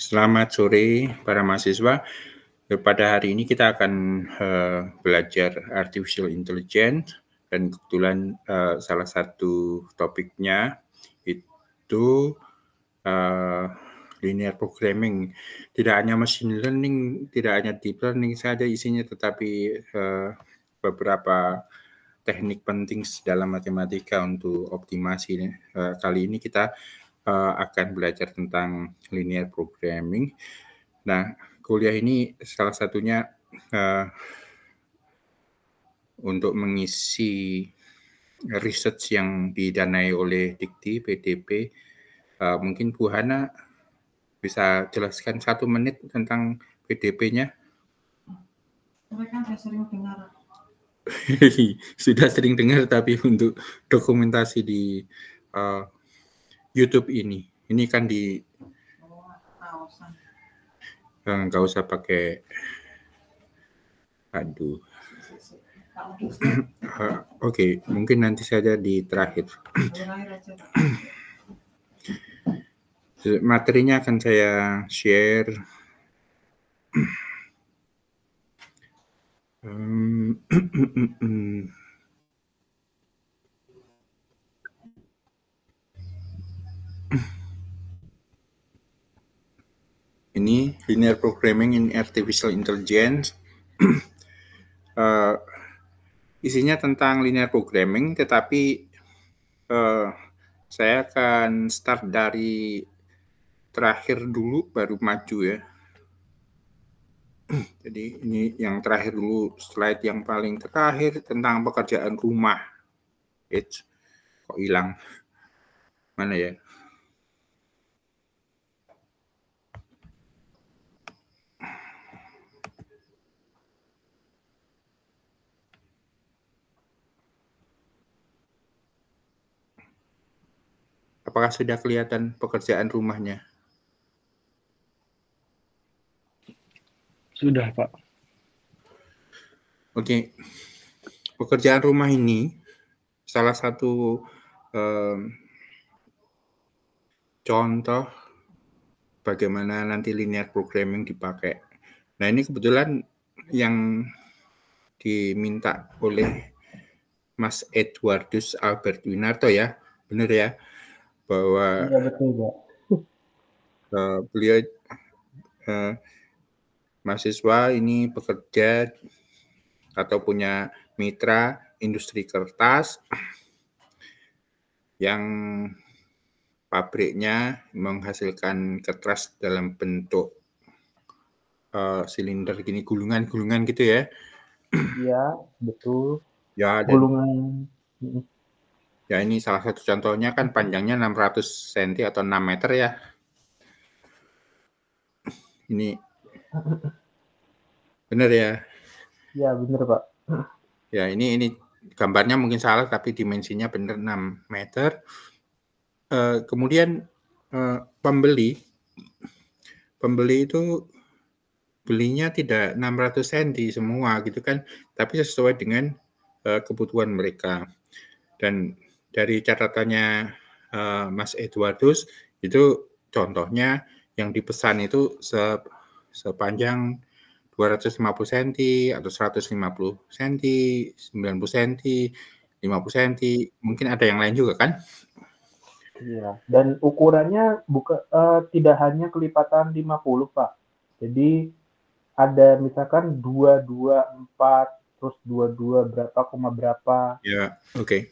Selamat sore para mahasiswa. Pada hari ini kita akan belajar Artificial Intelligence dan kebetulan salah satu topiknya itu linear programming. Tidak hanya machine learning, tidak hanya deep learning saja isinya, tetapi beberapa teknik penting dalam matematika untuk optimasi. Kali ini kita akan belajar tentang linear programming. Nah, kuliah ini salah satunya untuk mengisi research yang didanai oleh Dikti PDP. Mungkin Bu Hana bisa jelaskan 1 menit tentang PDP-nya? Mereka sudah sering dengar. Sudah sering dengar, tapi untuk dokumentasi di YouTube ini kan di nggak usah pakai aduh. Oke, mungkin nanti saja di terakhir. Materinya akan saya share. Ini linear programming in artificial intelligence. Isinya tentang linear programming, tetapi saya akan start dari terakhir dulu baru maju ya. Jadi ini yang terakhir dulu, slide yang paling terakhir tentang pekerjaan rumah. Kok hilang? Mana ya? Apakah sudah kelihatan pekerjaan rumahnya? Sudah, Pak. Oke. Pekerjaan rumah ini salah satu contoh bagaimana nanti linear programming dipakai. Nah, ini kebetulan yang diminta oleh Mas Edwardus Albert Winarto ya, benar ya? Bahwa iya, betul, Pak. Beliau mahasiswa ini bekerja atau punya mitra industri kertas yang pabriknya menghasilkan kertas dalam bentuk silinder gini, gulungan-gulungan gitu ya. Iya, betul. Ya, gulungan. Ya, ini salah satu contohnya kan panjangnya 600 cm atau 6 meter ya. Ini benar ya? Ya, benar, Pak. Ya, ini gambarnya mungkin salah, tapi dimensinya benar 6 meter. Kemudian pembeli itu belinya tidak 600 cm semua gitu kan, tapi sesuai dengan kebutuhan mereka. Dan dari catatannya Mas Edwardus itu contohnya yang dipesan itu sepanjang 250 cm atau 150 cm, 90 cm, 50 cm, mungkin ada yang lain juga kan? Iya, dan ukurannya tidak hanya kelipatan 50, Pak. Jadi ada misalkan 224 terus 22 berapa koma berapa. Ya, oke.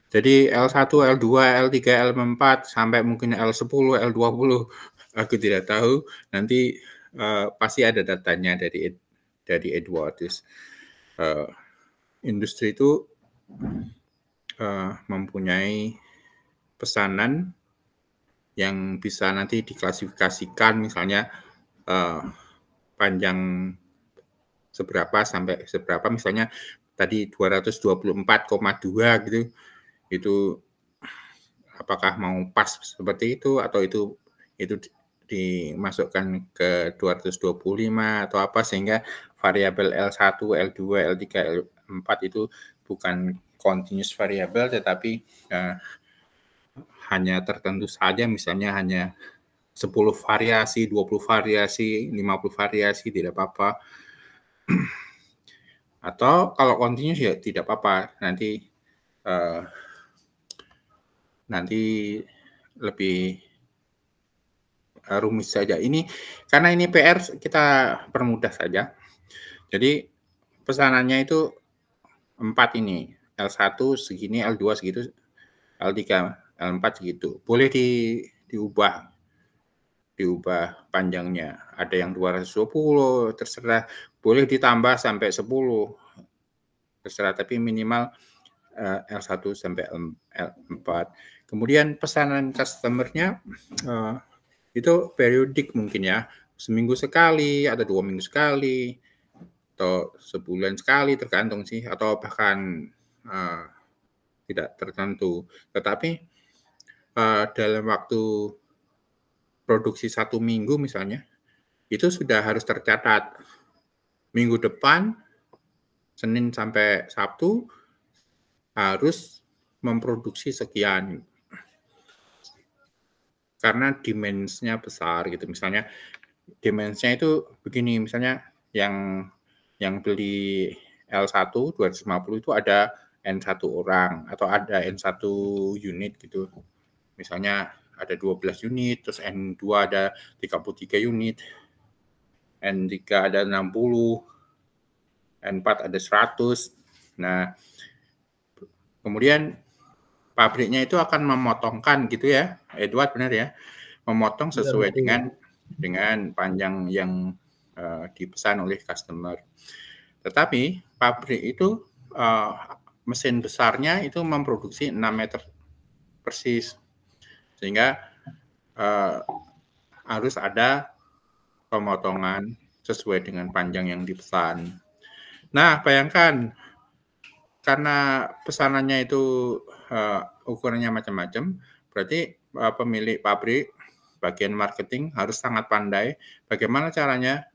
Jadi L1, L2, L3, L4 sampai mungkin L10, L20. Aku tidak tahu. Nanti pasti ada datanya dari Edwardus. Industri itu mempunyai pesanan yang bisa nanti diklasifikasikan, misalnya panjang seberapa sampai seberapa, misalnya tadi 224,2 gitu, itu apakah mau pas seperti itu atau itu dimasukkan ke 225 atau apa, sehingga variabel L1, L2, L3, L4 itu bukan continuous variabel, tetapi hanya tertentu saja, misalnya hanya 10 variasi, 20 variasi, 50 variasi, tidak apa-apa. Atau kalau continuous ya tidak apa-apa, nanti lebih rumit saja. Karena ini PR kita permudah saja. Jadi pesanannya itu 4 ini, L1 segini, L2 segitu, L3, L4 segitu. Boleh diubah panjangnya. Ada yang 220, terserah. Boleh ditambah sampai 10, terserah. Tapi minimal L1 sampai L4. Kemudian pesanan customer-nya itu periodik mungkin ya. Seminggu sekali, atau 2 minggu sekali, atau sebulan sekali, tergantung sih. Atau bahkan tidak tertentu. Tetapi dalam waktu produksi 1 minggu misalnya, itu sudah harus tercatat. Minggu depan, Senin sampai Sabtu, harus memproduksi sekian. Karena demand-nya besar gitu. Misalnya, demand-nya itu begini, misalnya yang beli L1 250 itu ada N1 orang, atau ada N1 unit gitu. Misalnya ada 12 unit, terus N2 ada 33 unit, N3 ada 60, N4 ada 100. Nah, kemudian pabriknya itu akan memotongkan gitu ya, Edward benar ya, memotong sesuai dengan panjang yang dipesan oleh customer. Tetapi pabrik itu mesin besarnya itu memproduksi 6 meter persis, sehingga harus ada pemotongan sesuai dengan panjang yang dipesan. Nah, bayangkan karena pesanannya itu ukurannya macam-macam, berarti pemilik pabrik, bagian marketing harus sangat pandai bagaimana caranya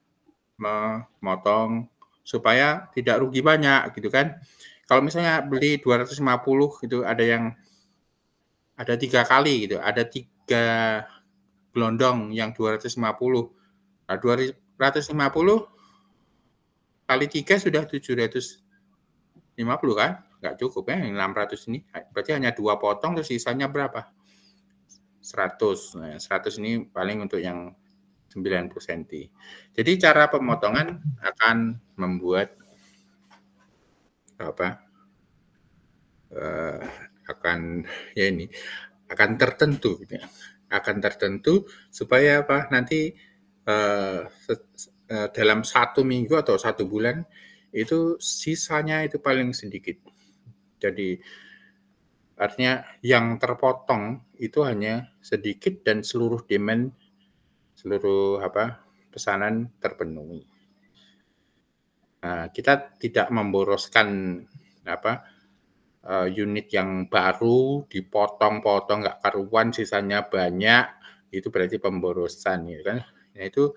memotong supaya tidak rugi banyak gitu kan. Kalau misalnya beli 250 gitu, ada 3 kali gitu, ada 3 gelondong yang 250. Nah, 250 kali 3 sudah 750 kan? Nggak cukup ya, yang 600 ini. Berarti hanya 2 potong, terus sisanya berapa? 100. Nah, 100 ini paling untuk yang 90 cm. Jadi cara pemotongan akan membuat akan tertentu gitu ya. Akan tertentu supaya nanti dalam 1 minggu atau 1 bulan itu sisanya itu paling sedikit. Jadi artinya yang terpotong itu hanya sedikit dan seluruh demand, seluruh pesanan terpenuhi. Nah, kita tidak memboroskan unit yang baru dipotong-potong nggak karuan, sisanya banyak, itu berarti pemborosan ya kan. Nah, itu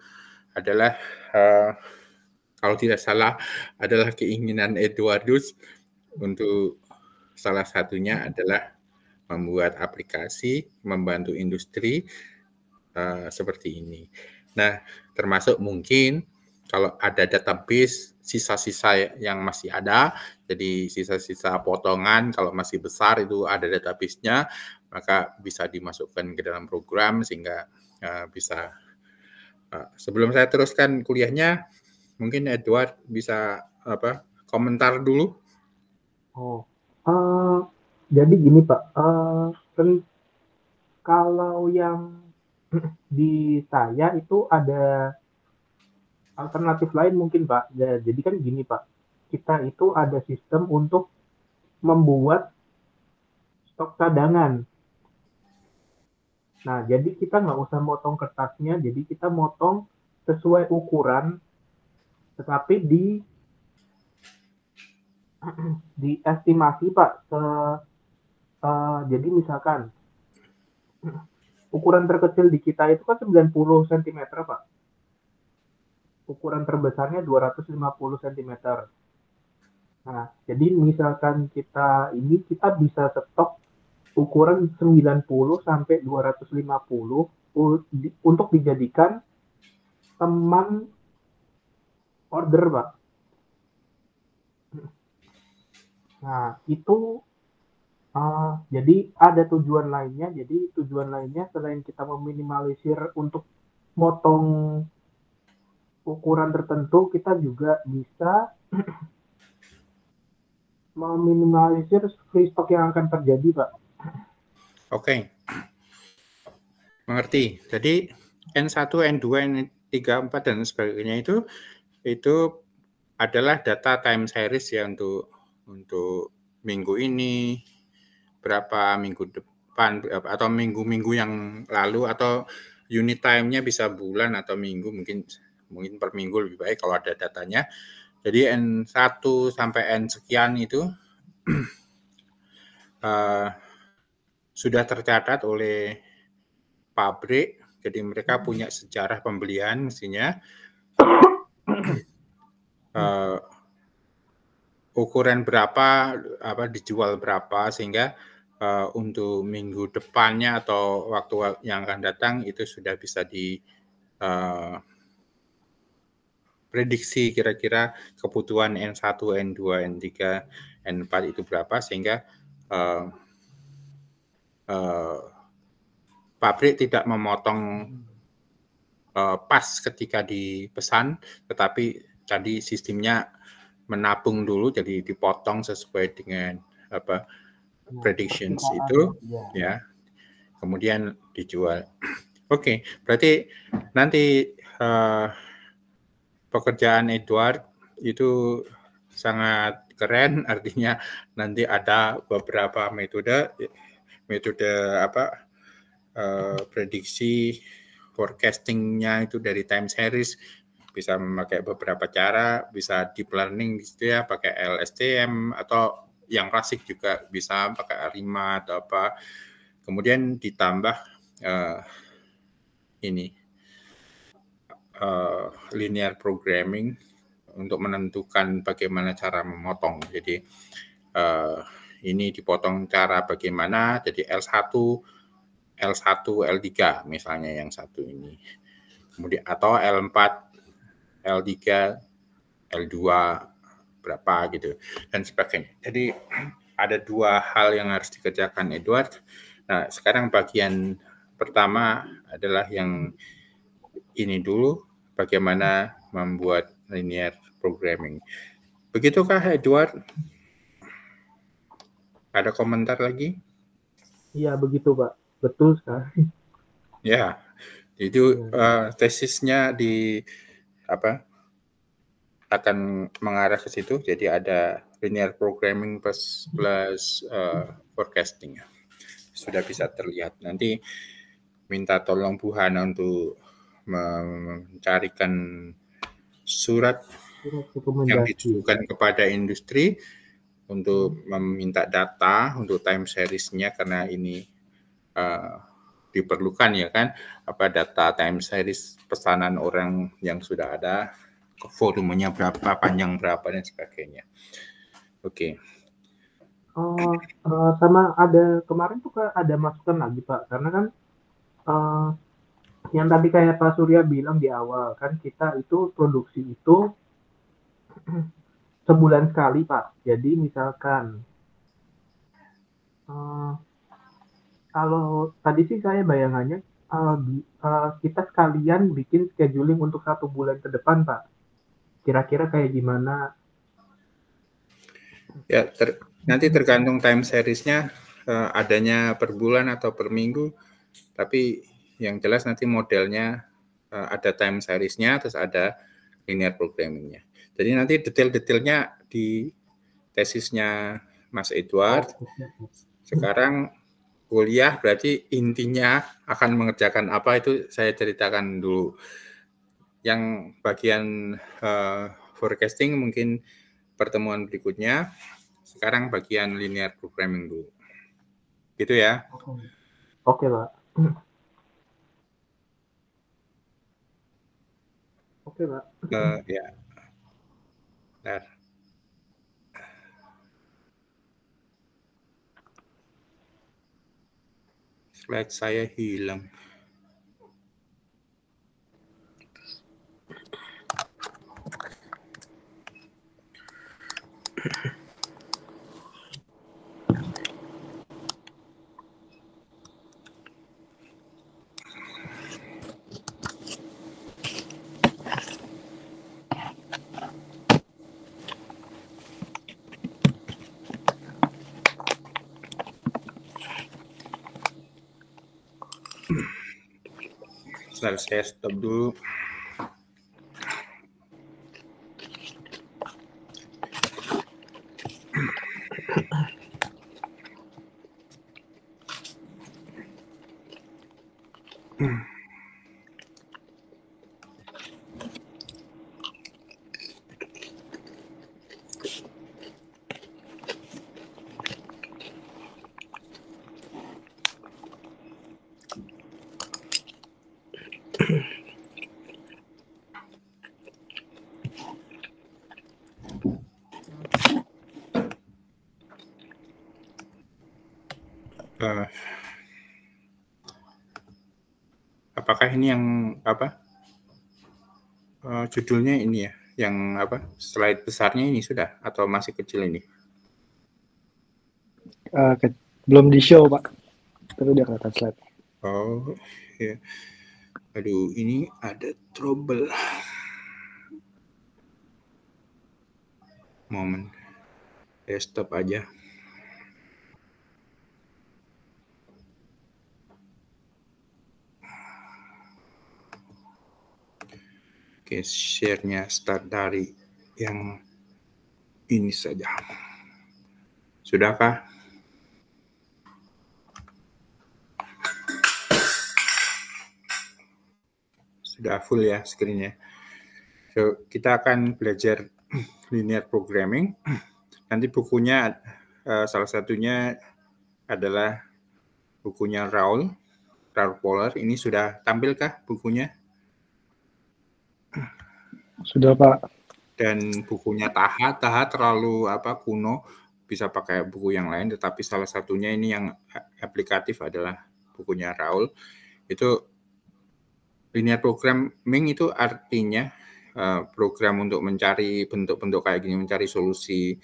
adalah kalau tidak salah adalah keinginan Edwardus untuk salah satunya adalah membuat aplikasi membantu industri seperti ini. Nah, termasuk mungkin kalau ada database sisa-sisa yang masih ada, jadi sisa-sisa potongan kalau masih besar itu ada database-nya, maka bisa dimasukkan ke dalam program sehingga bisa. Sebelum saya teruskan kuliahnya, mungkin Edward bisa komentar dulu. Jadi gini Pak, kalau yang di saya itu ada alternatif lain mungkin Pak. Ya, jadi kan gini Pak, kita itu ada sistem untuk membuat stok cadangan. Nah, jadi kita nggak usah motong kertasnya, jadi kita motong sesuai ukuran, tetapi diestimasi Pak. Jadi misalkan ukuran terkecil di kita itu kan 90 cm Pak. Ukuran terbesarnya 250 cm. Nah, jadi misalkan kita bisa stok ukuran 90 sampai 250 untuk dijadikan teman order, Pak. Nah, itu jadi ada tujuan lainnya. Jadi tujuan lainnya selain kita meminimalisir untuk motong ukuran tertentu, kita juga bisa meminimalisir free stock yang akan terjadi, Pak. Oke. Mengerti. Jadi N1, N2, N3, 4 dan sebagainya itu adalah data time series ya untuk minggu ini, berapa minggu depan atau minggu-minggu yang lalu, atau unit time-nya bisa bulan atau minggu, mungkin per minggu lebih baik kalau ada datanya. Jadi N1 sampai N sekian itu sudah tercatat oleh pabrik, jadi mereka punya sejarah pembelian mestinya. Ukuran berapa, dijual berapa, sehingga untuk minggu depannya atau waktu yang akan datang itu sudah bisa prediksi kira-kira kebutuhan N1, N2, N3, N4 itu berapa, sehingga pabrik tidak memotong pas ketika dipesan, tetapi tadi sistemnya menabung dulu, jadi dipotong sesuai dengan predictions itu, ya, kemudian dijual. Oke, berarti nanti pekerjaan Edward itu sangat keren, artinya nanti ada beberapa metode prediksi forecasting-nya itu dari time series, bisa memakai beberapa cara, bisa deep learning gitu ya, pakai LSTM, atau yang klasik juga bisa pakai ARIMA atau apa. Kemudian ditambah linear programming untuk menentukan bagaimana cara memotong. Jadi ini dipotong cara bagaimana, jadi L1, L3 misalnya yang satu ini. Kemudian atau L4, L3, L2 berapa gitu dan sebagainya. Jadi ada dua hal yang harus dikerjakan Edward. Nah, sekarang bagian pertama adalah yang ini dulu, bagaimana membuat linear programming. Begitukah Edward? Ada komentar lagi? Iya, begitu, Pak. Betul sekali. Ya, itu tesisnya akan mengarah ke situ. Jadi ada linear programming plus forecasting. Sudah bisa terlihat. Nanti minta tolong Bu Hana untuk mencarikan surat yang ditujukan kepada industri untuk meminta data untuk time series-nya, karena ini diperlukan ya kan, data time series pesanan orang yang sudah ada, volumenya berapa, panjang berapa dan sebagainya. Oke. Sama ada kemarin tuh ada masukan lagi, Pak, karena kan yang tadi kayak Pak Surya bilang di awal kan, kita itu produksi itu sebulan sekali, Pak. Jadi misalkan kalau tadi sih saya bayangannya kita sekalian bikin scheduling untuk 1 bulan ke depan, Pak. Kira-kira kayak gimana? Ya, nanti tergantung time series-nya, adanya per bulan atau per minggu. Tapi yang jelas nanti modelnya ada time series-nya, terus ada linear programming-nya. Jadi nanti detail-detailnya di tesisnya Mas Edward. Sekarang kuliah berarti intinya akan mengerjakan apa, itu saya ceritakan dulu. Yang bagian forecasting mungkin pertemuan berikutnya. Sekarang bagian linear programming dulu. Gitu ya. Oke, Pak. Oke, Pak. Ya. Bentar. Slide saya hilang. Saya stop dulu. Apakah ini yang apa? Judulnya ini ya, yang apa? Slide besarnya ini sudah atau masih kecil ini? Belum di show Pak, tapi udah kelihatan slide. Oh, ya. Aduh, ini ada trouble. Momen. Saya stop aja. Oke, share-nya start dari yang ini saja. Sudahkah? Sudah full ya screen-nya. So, kita akan belajar linear programming. Nanti bukunya salah satunya adalah bukunya Raul Poller. Ini sudah tampilkah bukunya? Sudah Pak. Dan bukunya Taha terlalu kuno, bisa pakai buku yang lain, tetapi salah satunya ini yang aplikatif adalah bukunya Raul. Itu linear programming itu artinya program untuk mencari bentuk-bentuk kayak gini, mencari solusi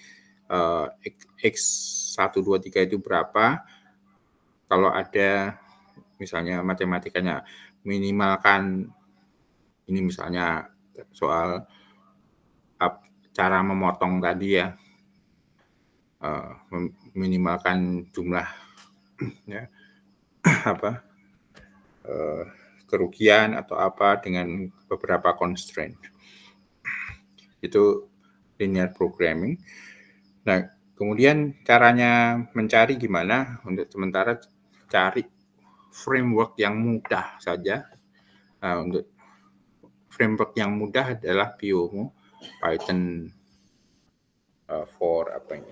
X1, 2, 3 itu berapa. Kalau ada misalnya matematikanya minimalkan, ini misalnya soal cara memotong tadi ya, minimalkan jumlah ya, kerugian atau apa dengan beberapa constraint. Itu linear programming. Nah, kemudian caranya mencari gimana? Untuk sementara cari framework yang mudah saja. Nah, untuk framework yang mudah adalah Pyomo, Python for apa ini?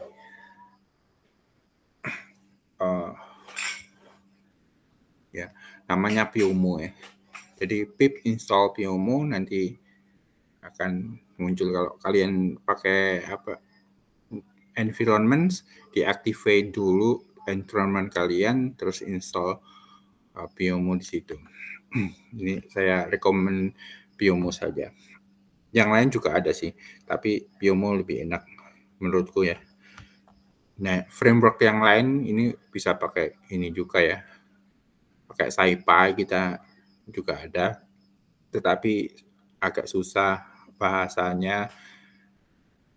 Ya, namanya Pyomo ya. Jadi pip install Pyomo, nanti akan muncul kalau kalian pakai environment, deactivate dulu environment kalian, terus install Pyomo di situ. Ini saya rekomen Pyomo saja. Yang lain juga ada sih, tapi Pyomo lebih enak menurutku ya. Nah, framework yang lain ini bisa pakai ini juga ya. Pakai SciPy kita juga ada, tetapi agak susah bahasanya.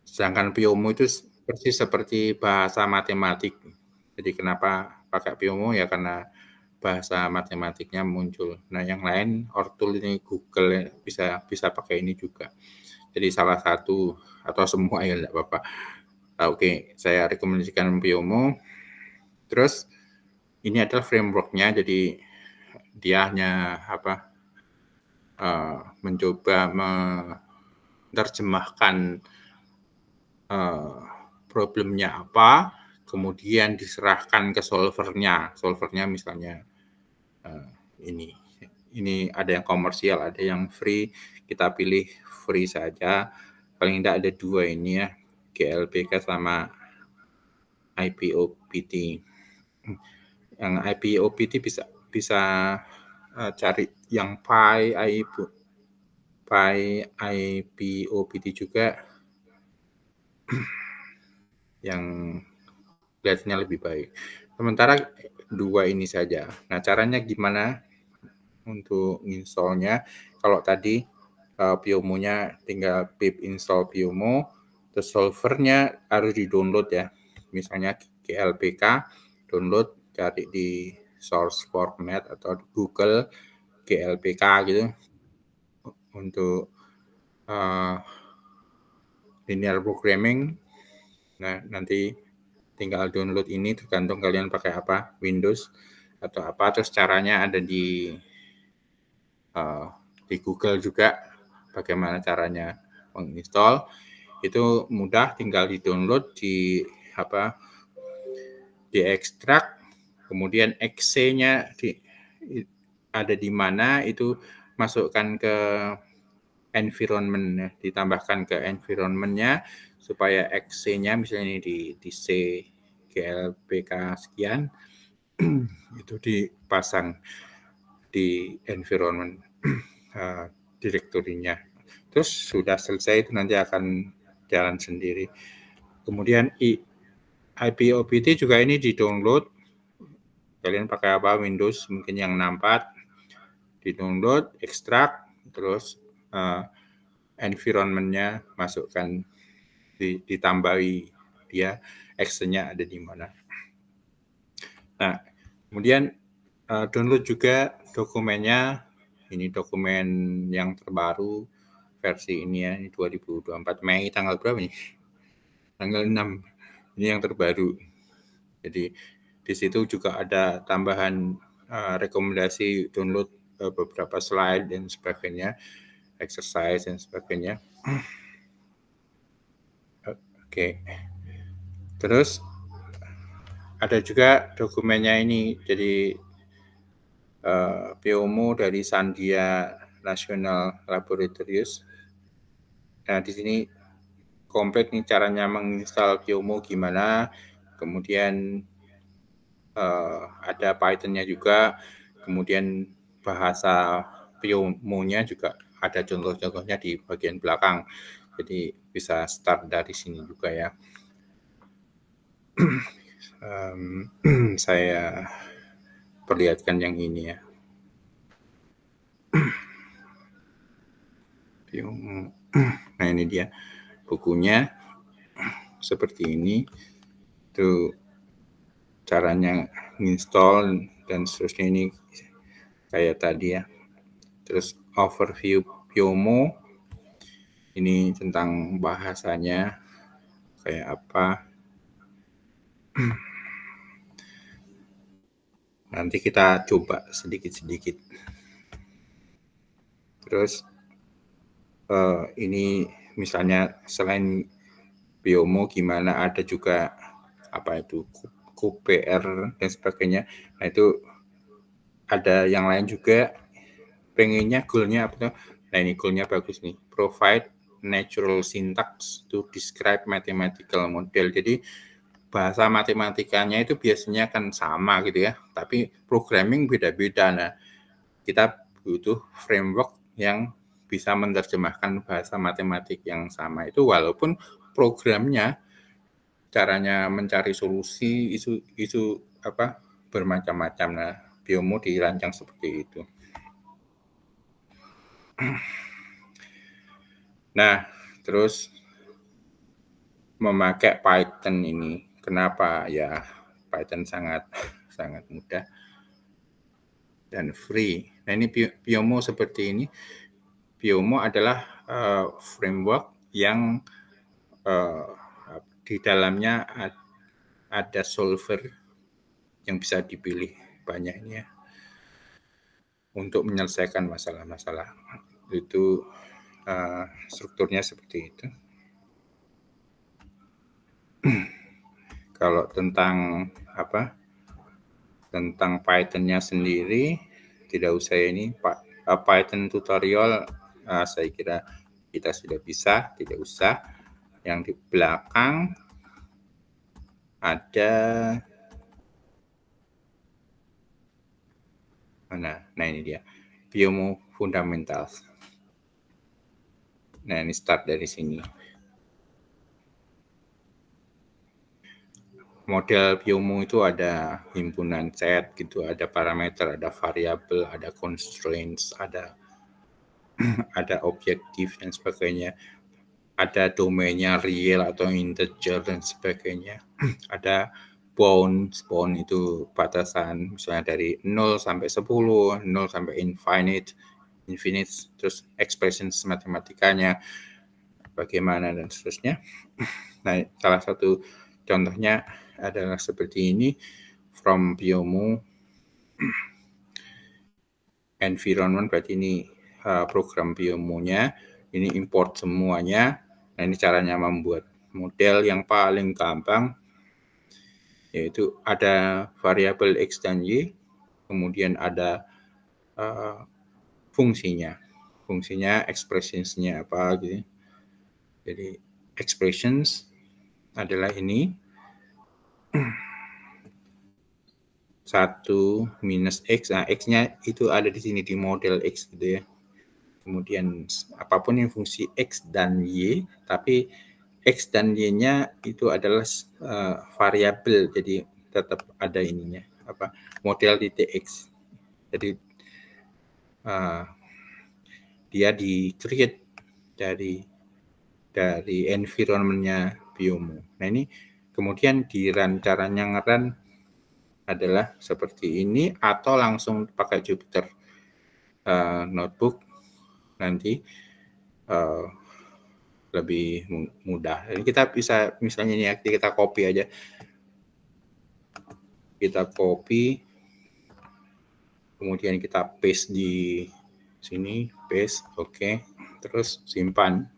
Sedangkan Pyomo itu persis seperti bahasa matematik. Jadi kenapa pakai Pyomo ya karena bahasa matematiknya muncul. Nah, yang lain Ortul ini Google bisa pakai ini juga. Jadi salah satu atau semua ya enggak apa-apa. Oke, saya rekomendasikan Pyomo. Terus ini adalah framework-nya, jadi dia hanya mencoba menerjemahkan problemnya apa, kemudian diserahkan ke solvernya. Solvernya misalnya ini ada yang komersial, ada yang free. Kita pilih free saja. Paling tidak ada dua ini ya, GLBK sama IPOPT. Yang IPOPT bisa cari yang IPOPT juga. yang kelihatannya lebih baik. Sementara 2 ini saja. Nah, caranya gimana untuk install-nya? Kalau tadi Pyomo-nya tinggal pip install Pyomo, terus solvernya harus di-download ya. Misalnya GLPK, download, cari di source format atau Google GLPK gitu untuk linear programming. Nah, nanti tinggal download ini, tergantung kalian pakai apa, Windows atau apa. Terus caranya ada di Google juga, bagaimana caranya menginstall. Itu mudah, tinggal di-download, diekstrak, kemudian exe-nya ada di mana, itu masukkan ke environment ya, ditambahkan ke environment-nya supaya exe-nya misalnya di C GLPK sekian itu dipasang di environment direktorinya. Terus sudah selesai, itu nanti akan jalan sendiri. Kemudian IPOBT juga ini di-download. Kalian pakai apa? Windows mungkin yang 64. Di-download, ekstrak, terus environment-nya masukkan, ditambahi dia exe-nya ada di mana. Nah, kemudian download juga dokumennya. Ini dokumen yang terbaru versi ini ya, ini 2024 Mei tanggal berapa nih? Tanggal 6. Ini yang terbaru. Jadi di situ juga ada tambahan rekomendasi download beberapa slide dan sebagainya, exercise dan sebagainya. Oke. Terus ada juga dokumennya ini, jadi Pyomo dari Sandia National Laboratories. Nah, di sini komplit nih caranya menginstal Pyomo gimana, kemudian ada Python-nya juga, kemudian bahasa Pyomo-nya juga ada contoh-contohnya di bagian belakang. Jadi bisa start dari sini juga ya. Saya perlihatkan yang ini ya. Nah, ini dia bukunya seperti ini. Itu caranya install dan seterusnya, ini kayak tadi ya. Terus overview Pyomo, ini tentang bahasanya kayak apa. Nanti kita coba sedikit-sedikit. Terus ini misalnya selain Pyomo gimana, ada juga apa itu QPR dan sebagainya. Nah, itu ada yang lain juga, pengennya goalnya apa tuh. Nah, ini goalnya bagus nih, provide natural syntax to describe mathematical model. Jadi bahasa matematikanya itu biasanya kan sama gitu ya, tapi programming beda-beda. Nah, kita butuh framework yang bisa menerjemahkan bahasa matematik yang sama itu, walaupun programnya, caranya mencari solusi itu apa, bermacam-macam. Nah, Pyomo dirancang seperti itu. Nah, terus memakai Python ini, kenapa ya? Python sangat mudah dan free. Nah, ini Pyomo seperti ini. Pyomo adalah framework yang di dalamnya ada solver yang bisa dipilih banyaknya untuk menyelesaikan masalah-masalah. Itu strukturnya seperti itu. Kalau tentang apa? Tentang Python-nya sendiri tidak usah ini, Python tutorial saya kira kita sudah bisa, tidak usah. Yang di belakang ada mana? Nah, ini dia, Pyomo Fundamentals. Nah, ini start dari sini. model Pyomo itu ada himpunan set gitu, ada parameter, ada variabel, ada constraints, ada objektif dan sebagainya. Ada domainnya real atau integer dan sebagainya. Ada bound itu batasan misalnya dari 0 sampai 10, 0 sampai infinite, terus expressions matematikanya bagaimana dan seterusnya. Nah, salah satu contohnya adalah seperti ini, from Pyomo environment, berarti ini program Pyomo-nya, ini import semuanya. Nah, ini caranya membuat model yang paling gampang, yaitu ada variabel X dan Y, kemudian ada fungsinya expressionsnya apa gitu. Jadi expressions adalah ini 1 minus X, nah X-nya itu ada di sini di model X gitu ya. Kemudian apapun yang fungsi X dan Y, tapi X dan Y-nya itu adalah variabel, jadi tetap ada ininya, model titik X. Jadi dia di-create dari environment-nya Pyomo. Nah, ini kemudian caranya nge-run adalah seperti ini, atau langsung pakai Jupyter Notebook nanti lebih mudah. Jadi kita bisa misalnya ini kita copy aja. Kita copy, kemudian kita paste di sini, paste, oke. Terus simpan.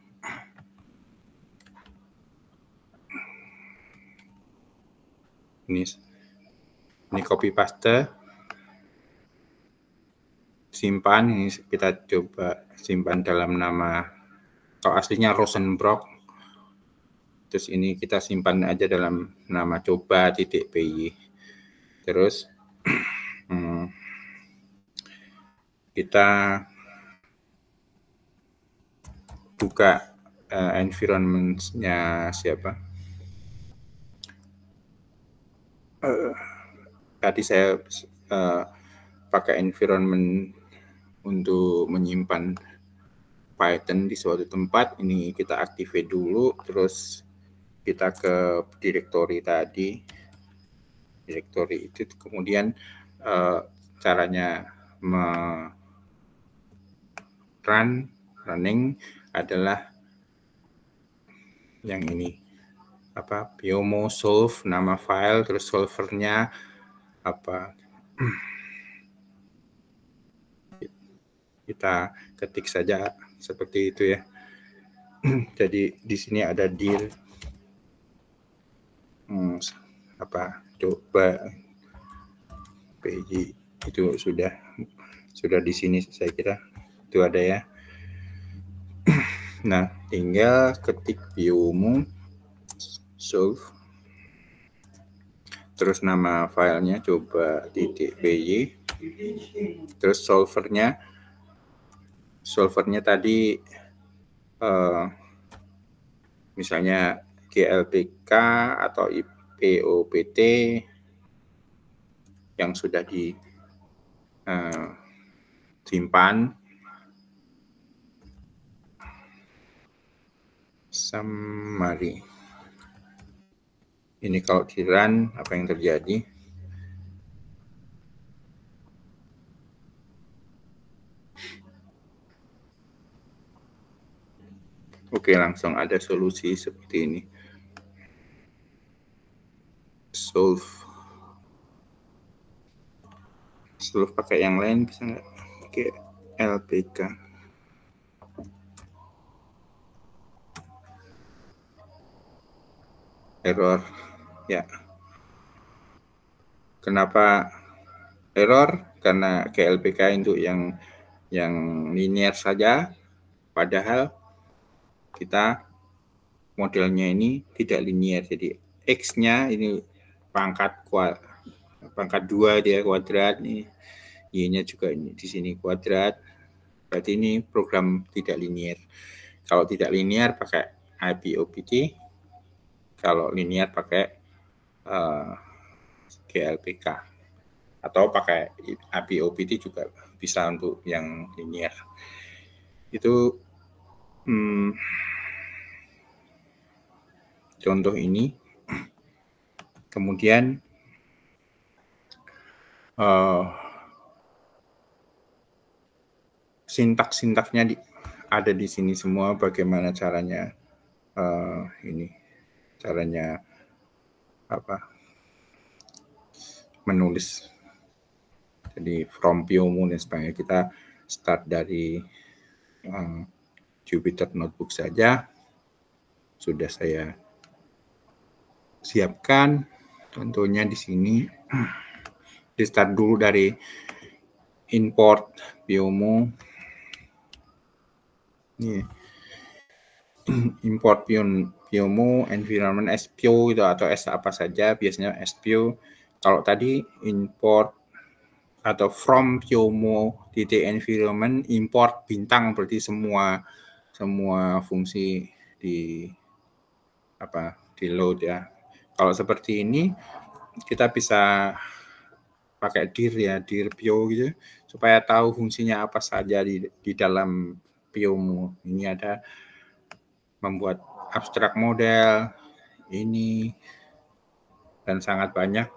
Ini copy paste. Simpan, ini kita coba simpan dalam nama, kalau aslinya Rosenbrock, terus ini kita simpan aja dalam nama coba.py. Terus kita buka environment-nya siapa. Tadi saya pakai environment untuk menyimpan Python di suatu tempat. Ini kita activate dulu, terus kita ke directory tadi, directory itu, kemudian caranya running adalah yang ini, Pyomo solve, nama file, terus solvernya kita ketik saja seperti itu ya. Jadi di sini ada dir coba PJ, itu sudah di sini saya kira itu ada ya. Nah, tinggal ketik Pyomo solve, terus nama filenya coba.py, terus solvernya tadi misalnya GLPK atau IPOPT yang sudah disimpan. Summary. Ini kalau di run, apa yang terjadi? Oke, langsung ada solusi seperti ini. Solve pakai yang lain bisa nggak? Oke, LPK. Error. Ya. Kenapa error? Karena LPK itu yang linear saja, padahal kita modelnya ini tidak linear. Jadi X-nya ini pangkat 2 dia kuadrat, nih Y-nya juga ini di sini kuadrat. Berarti ini program tidak linear. Kalau tidak linear pakai IPOPT, kalau linear pakai GLPK atau pakai API OPT juga bisa untuk yang linear. Itu contoh ini. Kemudian sintaks-sintaksnya ada di sini semua, bagaimana caranya caranya menulis. Jadi from Pyomo dan sebagainya, kita start dari Jupyter Notebook saja. Sudah saya siapkan contohnya di sini. Di start dulu dari import Pyomo. Ini import Pyomo environment SPO itu atau S apa saja, biasanya SPO. Kalau tadi import atau from Pyomo environment import bintang, berarti semua fungsi di load ya. Kalau seperti ini kita bisa pakai dir ya, dir Pyo gitu, supaya tahu fungsinya apa saja di dalam Pyomo. Ini ada membuat abstrak model ini dan sangat banyak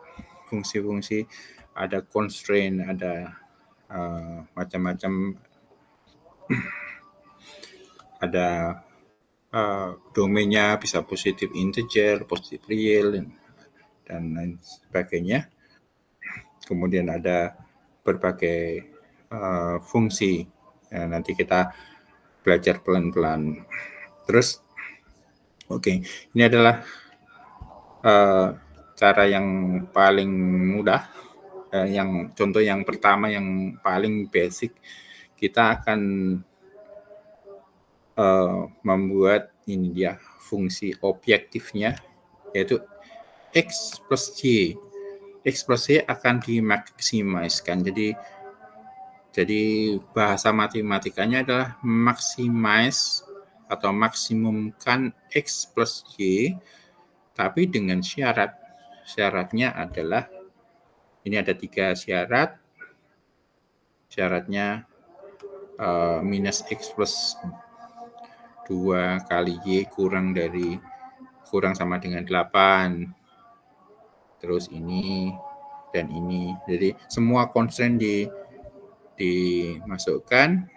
fungsi-fungsi, ada constraint, ada macam-macam, ada domainnya bisa positif integer, positif real dan lain sebagainya. Kemudian ada berbagai fungsi. Ya, nanti kita belajar pelan-pelan. Terus, ini adalah cara yang paling mudah. Yang contoh yang pertama, yang paling basic, kita akan membuat ini dia fungsi objektifnya, yaitu X plus Y. X plus Y akan dimaksimiskan. Jadi bahasa matematikanya adalah maximize atau maksimumkan X plus Y, tapi dengan syarat. Syaratnya adalah, ini ada 3 syarat. Syaratnya minus X plus 2 kali Y kurang sama dengan 8. Terus ini dan ini. Jadi semua constraint dimasukkan.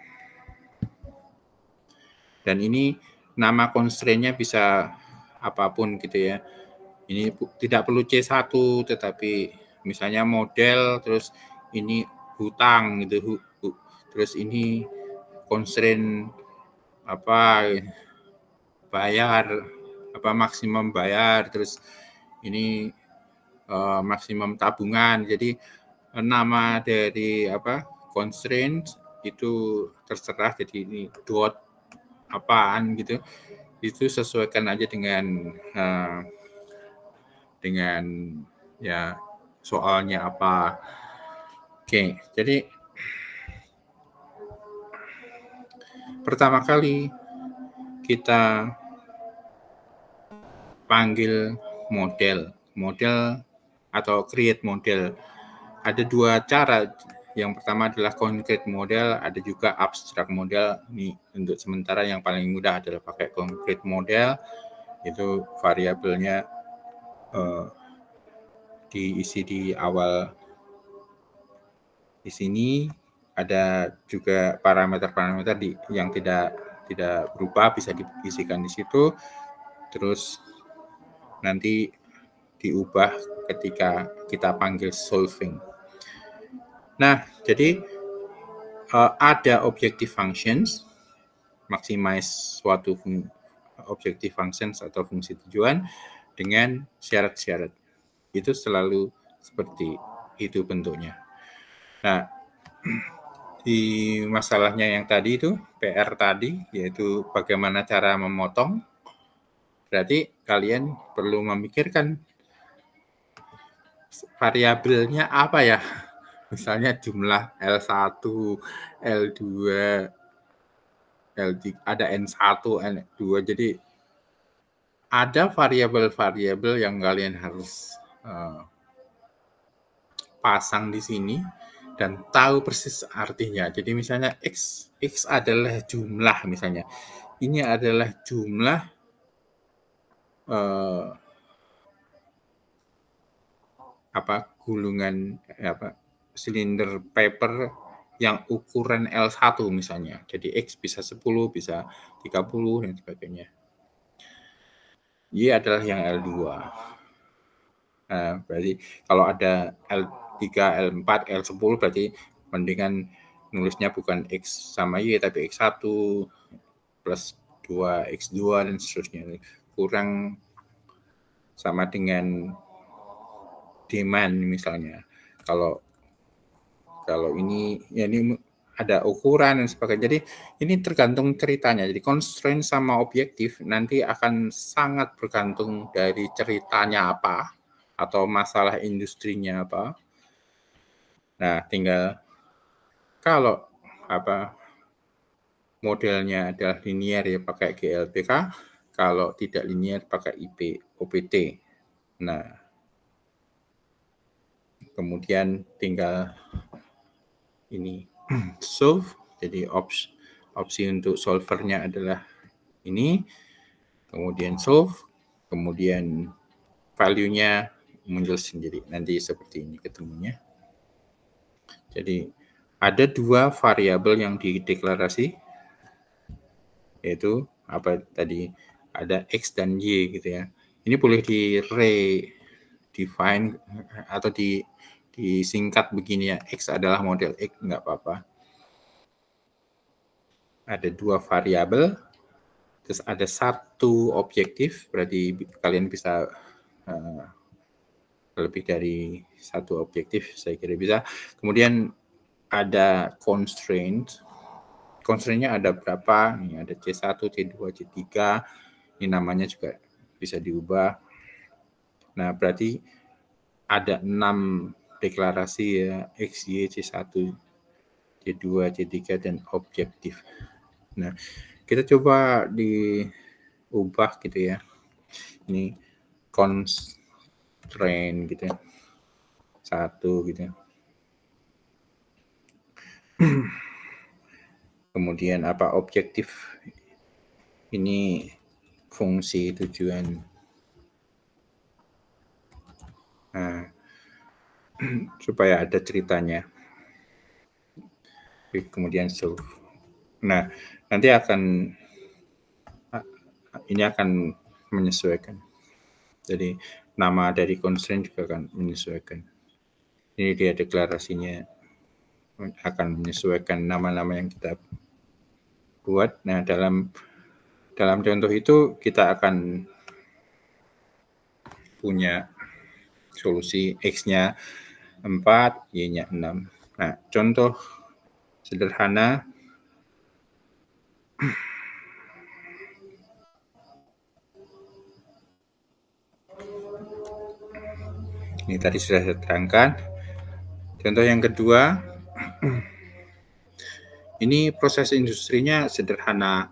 Dan ini nama constraint-nya bisa apapun gitu ya. Ini tidak perlu C1, tetapi misalnya model, terus ini hutang gitu. Terus ini constraint bayar, maksimum bayar, terus ini maksimum tabungan. Jadi nama dari constraint itu terserah, jadi ini dot apaan gitu, itu sesuaikan aja dengan ya soalnya apa. Oke, jadi pertama kali kita panggil model atau create model. Ada 2 cara. Yang pertama adalah concrete model, ada juga abstract model. Ini untuk sementara yang paling mudah adalah pakai concrete model. Itu variabelnya diisi di awal. Di sini ada juga parameter-parameter yang tidak berubah, bisa diisikan di situ. Terus nanti diubah ketika kita panggil solving. Nah, jadi ada objective functions, maximize suatu objective functions atau fungsi tujuan dengan syarat-syarat. Itu selalu seperti itu bentuknya. Nah, di masalahnya yang tadi itu, PR tadi, yaitu bagaimana cara memotong, berarti kalian perlu memikirkan variabelnya apa ya. Misalnya jumlah L1, L2, L3, ada N1, N2. Jadi ada variabel-variabel yang kalian harus pasang di sini dan tahu persis artinya. Jadi misalnya X adalah jumlah misalnya. Ini adalah jumlah gulungan silinder paper yang ukuran L1 misalnya. Jadi X bisa 10, bisa 30 dan sebagainya. Y adalah yang L2. Nah, berarti kalau ada L3, L4, L10 berarti mendingan nulisnya bukan X sama Y tapi X1 plus 2, X2 dan seterusnya. Kurang sama dengan demand misalnya. Kalau ini ya ini ada ukuran dan sebagainya. Jadi ini tergantung ceritanya. Jadi constraint sama objektif nanti akan sangat bergantung dari ceritanya apa atau masalah industrinya apa. Nah, tinggal kalau modelnya adalah linear ya pakai GLPK, kalau tidak linear pakai OPT. Nah, kemudian tinggal ini solve, jadi opsi untuk solvernya adalah ini, kemudian solve, kemudian value-nya muncul sendiri. Nanti seperti ini ketemunya. Jadi ada 2 variabel yang dideklarasi, yaitu tadi ada X dan Y gitu ya. Ini boleh define atau disingkat begini ya, X adalah model X, nggak apa-apa. Ada 2 variabel, terus ada 1 objektif, berarti kalian bisa lebih dari 1 objektif, saya kira bisa. Kemudian ada constraint. Constraint-nya ada berapa? Ini ada C1, C2, C3. Ini namanya juga bisa diubah. Nah, berarti ada 6 deklarasi ya, X, Y, C1, C2, C3, dan objektif. Nah, kita coba diubah gitu ya. Ini constraint gitu ya. 1 gitu ya. Kemudian objektif ini fungsi tujuan. Nah, supaya ada ceritanya. Kemudian solve. Nah, nanti ini akan menyesuaikan. Jadi nama dari constraint juga akan menyesuaikan. Ini dia deklarasinya akan menyesuaikan nama-nama yang kita buat. Nah, dalam contoh itu kita akan punya solusi X-nya 4, Y-nya 6. Nah, contoh sederhana ini tadi sudah saya terangkan. Contoh yang kedua, ini proses industrinya sederhana.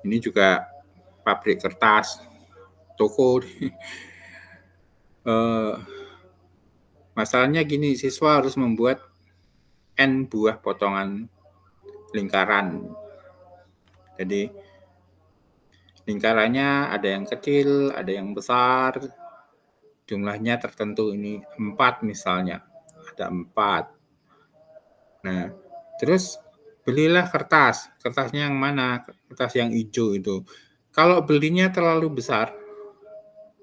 Ini juga pabrik kertas, toko. Masalahnya gini, siswa harus membuat N buah potongan lingkaran. Jadi lingkarannya ada yang kecil, ada yang besar, jumlahnya tertentu, ini 4 misalnya, ada 4. Nah, terus belilah kertasnya yang mana? Kertas yang hijau itu. Kalau belinya terlalu besar,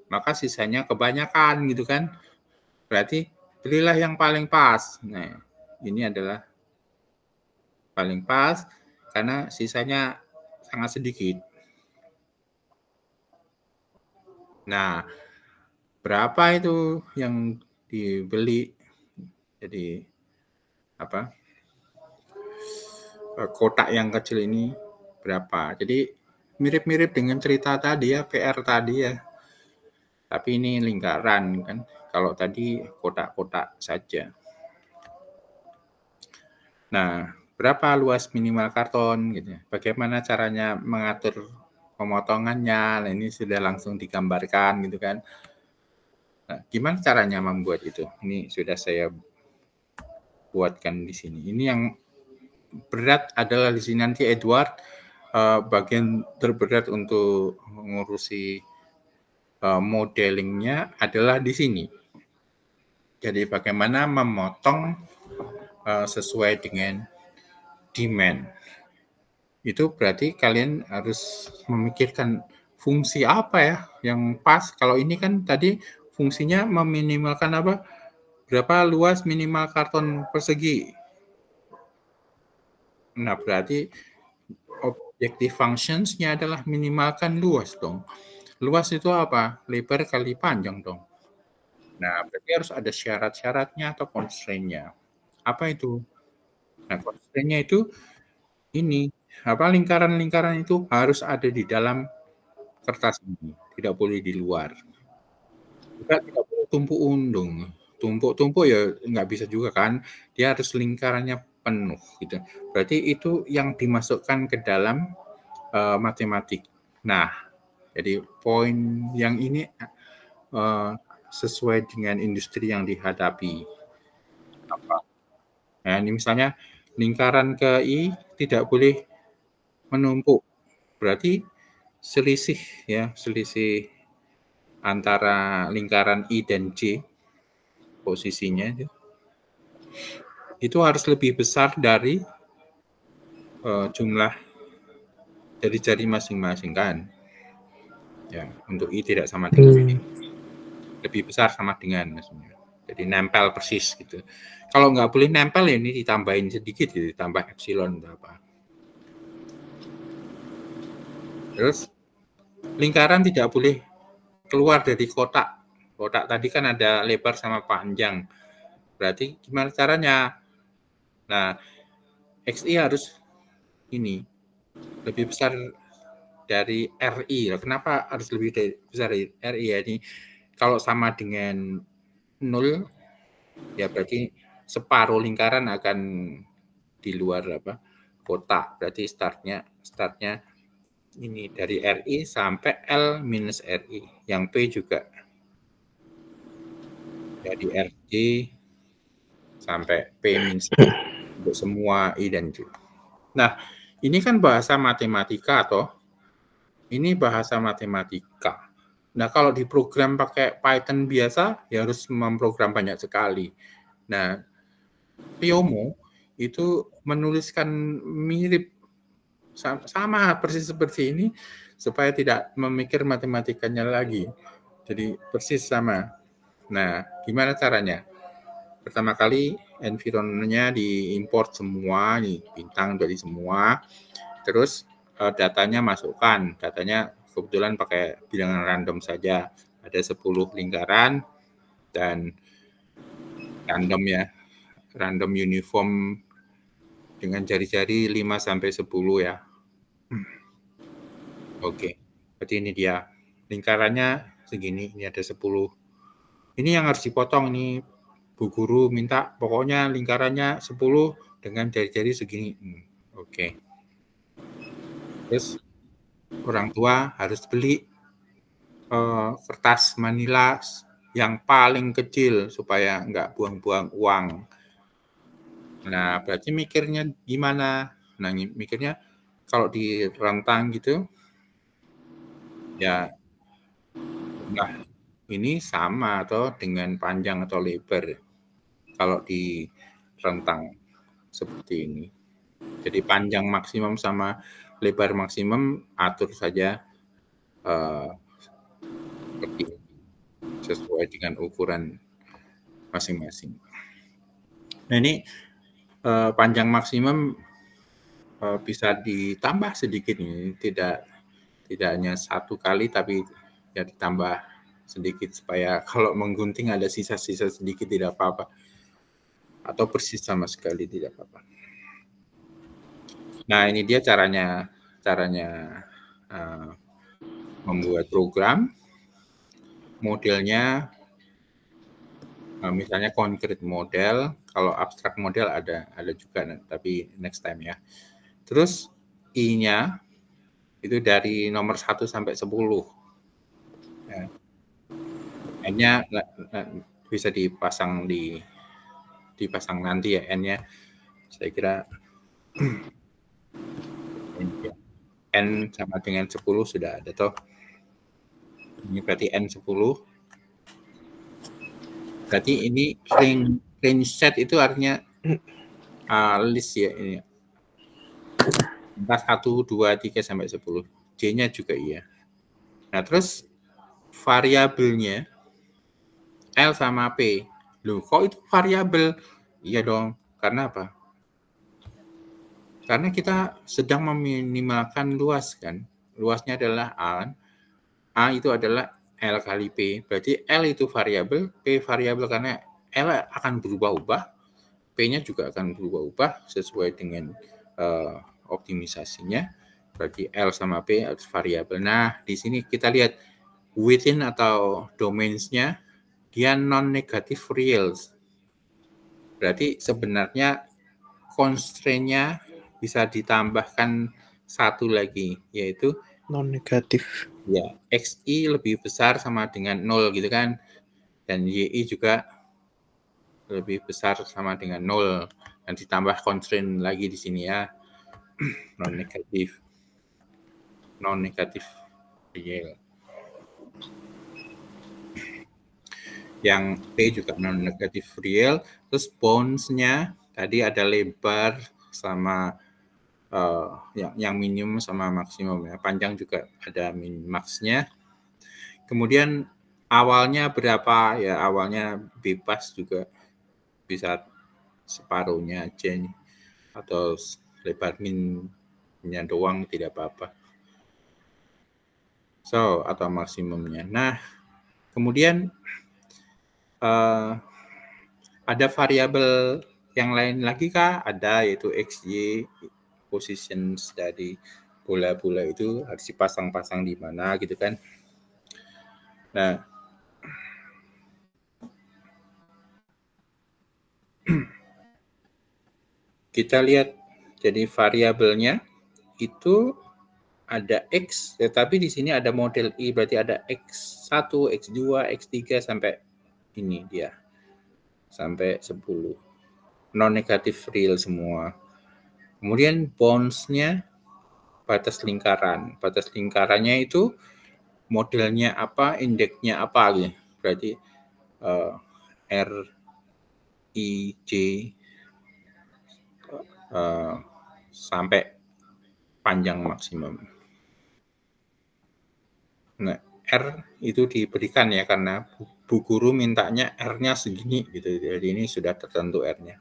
maka sisanya kebanyakan gitu kan. Berarti belilah yang paling pas. Nah, ini adalah paling pas karena sisanya sangat sedikit. Nah, berapa itu yang dibeli? Jadi kotak yang kecil ini berapa? Jadi mirip-mirip dengan cerita tadi ya, PR tadi ya. Tapi ini lingkaran kan. Kalau tadi kotak-kotak saja. Nah, berapa luas minimal karton gitu ya. Bagaimana caranya mengatur pemotongannya? Nah, ini sudah langsung digambarkan gitu kan. Nah, gimana caranya membuat itu? Ini sudah saya buatkan di sini. Ini yang berat adalah di sini nanti Edward bagian terberat untuk mengurusi modelingnya adalah di sini. Jadi bagaimana memotong sesuai dengan demand. Itu berarti kalian harus memikirkan fungsi apa ya yang pas. Kalau ini kan tadi fungsinya meminimalkan apa? Berapa luas minimal karton persegi. Nah, berarti objective functions-nya adalah minimalkan luas dong. Luas itu apa? Lebar kali panjang dong. Nah, berarti harus ada syarat-syaratnya atau constraint-nya. Apa itu? Nah, constraint-nya itu ini. Apa lingkaran-lingkaran itu harus ada di dalam kertas ini. Tidak boleh di luar. Juga tidak boleh tumpuk undung. Tumpuk-tumpuk ya nggak bisa juga kan. Dia harus lingkarannya penuh gitu. Berarti itu yang dimasukkan ke dalam matematik. Nah, jadi poin yang ini sesuai dengan industri yang dihadapi. Apa? Nah, ini misalnya lingkaran ke I tidak boleh menumpuk. Berarti selisih antara lingkaran I dan J posisinya itu harus lebih besar dari jumlah jari-jari masing-masing kan. Ya, untuk I tidak sama dengan I. Lebih besar sama dengan maksudnya. Jadi nempel persis gitu. Kalau nggak boleh nempel ya ini ditambahin sedikit gitu, ditambah epsilon atau apa. Terus lingkaran tidak boleh keluar dari kotak. Kotak tadi kan ada lebar sama panjang. Berarti gimana caranya? Nah, XI harus ini lebih besar dari RI. Kenapa harus lebih besar dari RI ya? Ini kalau sama dengan 0 ya berarti separuh lingkaran akan di luar kotak. Berarti startnya ini dari RI sampai L minus RI. Yang P juga dari RJ sampai P minus untuk semua I dan J. Nah, ini kan bahasa matematika atau ini bahasa matematika. Nah, kalau diprogram pakai Python biasa, ya harus memprogram banyak sekali. Nah, Pyomo itu menuliskan mirip sama persis seperti ini supaya tidak memikir matematikanya lagi. Jadi persis sama. Nah, gimana caranya? Pertama kali environment-nya diimport semua, bintang dari semua. Terus datanya masukkan. Datanya kebetulan pakai bilangan random saja. Ada 10 lingkaran dan random ya. Random uniform dengan jari-jari 5 sampai 10 ya. Oke. Berarti ini dia. Lingkarannya segini, ini ada 10. Ini yang harus dipotong nih. Bu guru minta pokoknya lingkarannya 10 dengan jari-jari segini. Oke. Terus orang tua harus beli kertas manila yang paling kecil supaya nggak buang-buang uang. Nah, berarti mikirnya gimana? Nah, mikirnya kalau di rentang gitu, ya nah ini sama atau dengan panjang atau lebar kalau di rentang seperti ini. Jadi panjang maksimum sama lebar maksimum atur saja seperti ini, sesuai dengan ukuran masing-masing. Nah, ini panjang maksimum bisa ditambah sedikit nih, tidak hanya satu kali tapi ya ditambah sedikit supaya kalau menggunting ada sisa-sisa sedikit tidak apa-apa atau persis sama sekali tidak apa-apa. Nah, ini dia caranya membuat program. Modelnya misalnya concrete model, kalau abstrak model ada juga tapi next time ya. Terus I-nya itu dari nomor 1 sampai 10. Ya. N-nya bisa dipasang nanti ya N-nya. Saya kira N sama dengan 10 sudah ada toh. Ini berarti N10. Berarti ini range set itu artinya list ya ini. 1, 2, 3 sampai 10. J-nya juga iya. Nah, terus variabelnya L sama P. Loh, kok itu variabel? Iya dong. Karena apa? Karena kita sedang meminimalkan luas kan. Luasnya adalah A. A itu adalah L kali P. Berarti L itu variabel, P variabel karena L akan berubah-ubah, P-nya juga akan berubah-ubah sesuai dengan optimisasinya. Berarti L sama P harus variabel. Nah, di sini kita lihat within atau domains-nya dia non-negative reals. Berarti sebenarnya constraint-nya bisa ditambahkan satu lagi, yaitu non-negatif. Ya, XI lebih besar sama dengan 0 gitu kan. Dan YI juga lebih besar sama dengan 0. Dan ditambah constraint lagi di sini ya. Non-negatif real. Yang P juga non-negatif real. Terus bounds-nya tadi ada lebar sama yang minimum sama maksimum ya. Panjang juga ada min max-nya. Kemudian awalnya berapa ya? Awalnya bebas juga bisa separuhnya aja atau lebar minnya doang tidak apa-apa. So, atau maksimumnya. Nah, kemudian ada variabel yang lain lagi kah? Ada, yaitu XY, positions dari bola-bola itu harus dipasang-pasang di mana gitu kan. Nah, kita lihat jadi variabelnya itu ada X, tetapi di sini ada model I, berarti ada X1, X2, X3 sampai ini dia. Sampai 10. Non-negatif real semua. Kemudian bounds-nya batas lingkaran. Batas lingkarannya itu modelnya apa, indeksnya apa gitu. Berarti R, I, J sampai panjang maksimum. Nah, R itu diberikan ya karena Bu Guru mintanya R-nya segini gitu. Jadi ini sudah tertentu R-nya.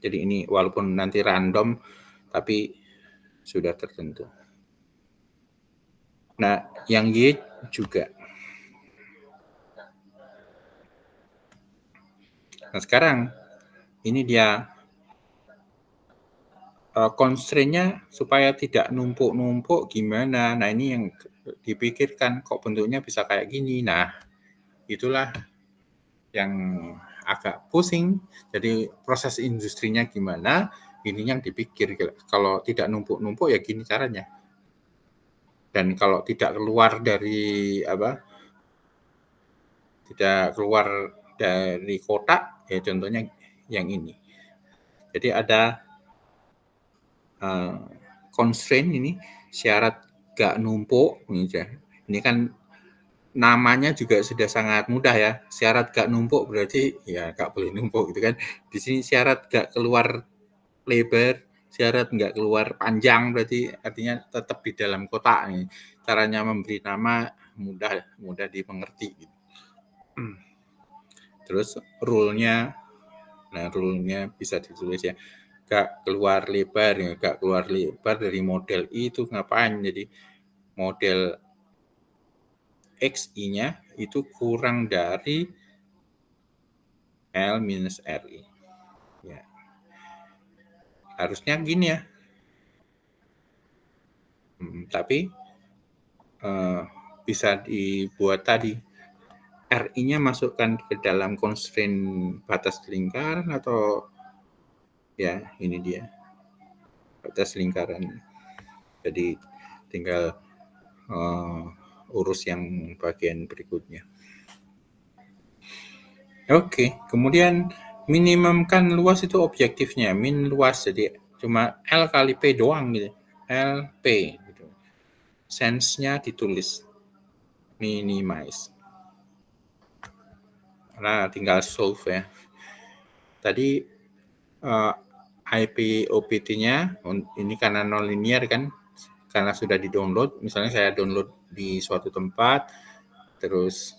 Jadi ini walaupun nanti random tapi sudah tertentu. Nah, yang Y juga. Nah, sekarang ini dia constraint-nya supaya tidak numpuk-numpuk gimana. Nah, ini yang dipikirkan kok bentuknya bisa kayak gini. Nah, itulah yang agak pusing. Jadi proses industrinya gimana, ini yang dipikir. Kalau tidak numpuk-numpuk ya gini caranya. Dan kalau tidak keluar dari tidak keluar dari kotak, ya contohnya yang ini. Jadi ada constraint ini, syarat gak numpuk. Ini kan namanya juga sudah sangat mudah ya. Syarat gak numpuk berarti ya gak boleh numpuk gitu kan. Di sini syarat gak keluar lebar, syarat gak keluar panjang berarti artinya tetap di dalam kotak. Caranya memberi nama mudah dimengerti gitu. Terus rule-nya, nah rule-nya bisa ditulis ya. Gak keluar lebar, ya gak keluar lebar dari model I itu ngapain? Jadi model XI-nya itu kurang dari L minus RI. Ya. Harusnya gini ya. Tapi bisa dibuat tadi. RI-nya masukkan ke dalam constraint batas lingkaran atau ya ini dia. Batas lingkaran. Jadi tinggal urus yang bagian berikutnya. Oke, kemudian minimumkan luas itu objektifnya, min luas, jadi cuma L kali P doang gitu, L, P gitu. Sense-nya ditulis, minimize. Nah, tinggal solve ya. Tadi IP OPT-nya ini karena nonlinear kan, karena sudah di-download, misalnya saya download di suatu tempat, terus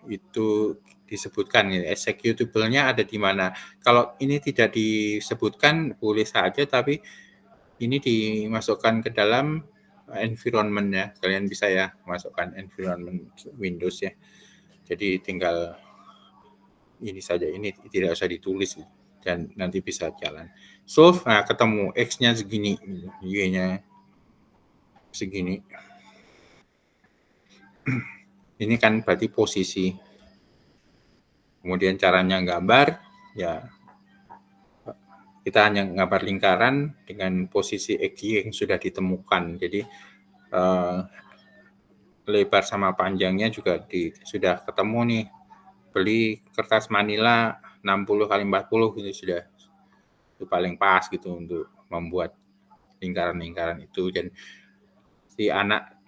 itu disebutkan executable-nya ada di mana. Kalau ini tidak disebutkan boleh saja, tapi ini dimasukkan ke dalam environment ya. Kalian bisa ya masukkan environment Windows ya. Jadi tinggal ini saja, ini tidak usah ditulis dan nanti bisa jalan. Solve, nah ketemu X-nya segini, Y-nya segini. Ini kan berarti posisi. Kemudian caranya gambar, ya kita hanya gambar lingkaran dengan posisi XY yang sudah ditemukan. Jadi lebar sama panjangnya juga sudah ketemu nih. Beli kertas Manila 60 kali 40 gitu sudah itu paling pas gitu untuk membuat lingkaran-lingkaran itu, dan si anak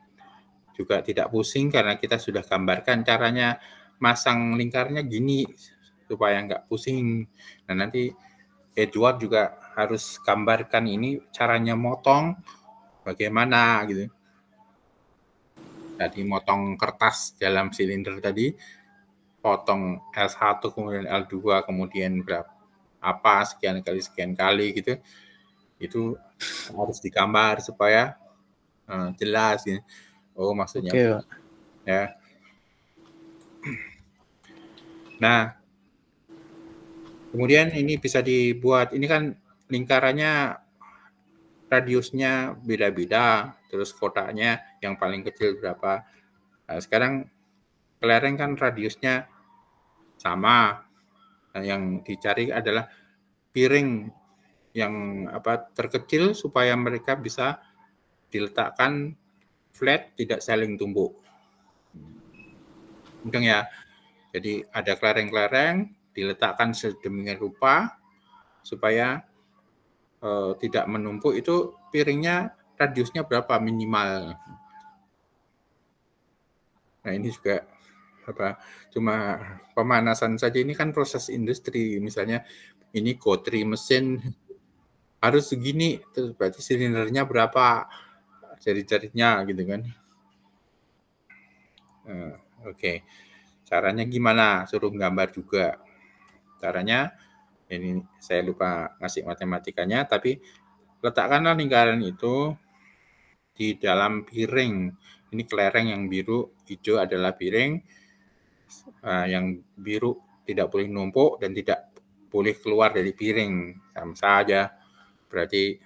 juga tidak pusing karena kita sudah gambarkan caranya masang lingkarnya gini supaya nggak pusing. Nah nanti Edward juga harus gambarkan ini caranya motong bagaimana gitu. Tadi motong kertas dalam silinder tadi, potong L1 kemudian L2 kemudian berapa apa sekian kali gitu, itu harus digambar supaya jelas ya. Oh maksudnya Oke, Pak. ya. Nah kemudian ini bisa dibuat, ini kan lingkarannya radiusnya beda-beda, terus kotaknya yang paling kecil berapa. Nah, sekarang kelereng kan radiusnya sama. Nah, yang dicari adalah piring yang terkecil supaya mereka bisa diletakkan flat, tidak saling tumbuk. Mungkin ya. Jadi ada kelereng-kelereng diletakkan sedemikian rupa supaya tidak menumpuk. Itu piringnya radiusnya berapa minimal. Nah ini juga cuma pemanasan saja, ini kan proses industri. Misalnya ini gotri mesin harus segini, terus berarti silindernya berapa, jari-jarinya gitu kan. Oke. Caranya gimana? Suruh gambar juga. Caranya ini saya lupa ngasih matematikanya, tapi letakkanlah lingkaran itu di dalam piring. Ini kelereng yang biru, hijau adalah piring. Yang biru tidak boleh numpuk dan tidak boleh keluar dari piring. Sama saja. Berarti